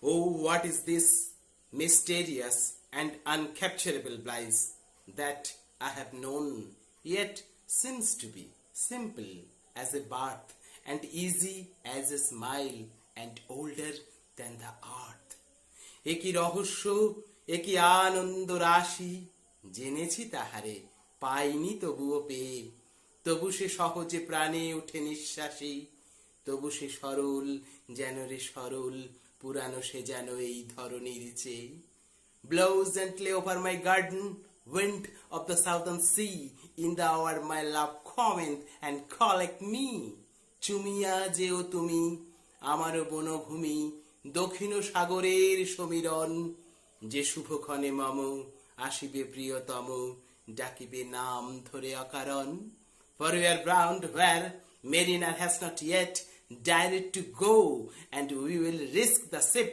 Oh, what is this mysterious and uncapturable bliss that I have known, yet seems to be simple as a birth and easy as a smile and older than the earth. একই রহস্য, একই আনন্দ রাশি, জেনেছি তাহারে, পাইনি তবুও পেয়ে, তবু সে সহজে প্রাণে ওঠে নিঃশ্বাসে, তবু সে সরল, যেন রে সরল, পুরানো সে যেন এই ধরনীর চেয়ে। Blow gently over my garden, wind of the southern sea, in the hour my love comment and collect me. চুমিয়া যেও তুমি আমার বনভূমি, দক্ষিণ সাগরের সমীরণ, যে শুভক্ষণে মম আসিবে প্রিয়তম, ডাকিবে নাম ধরে অকারণ। For we are bound where mariner has not yet dared to go, and we will risk the ship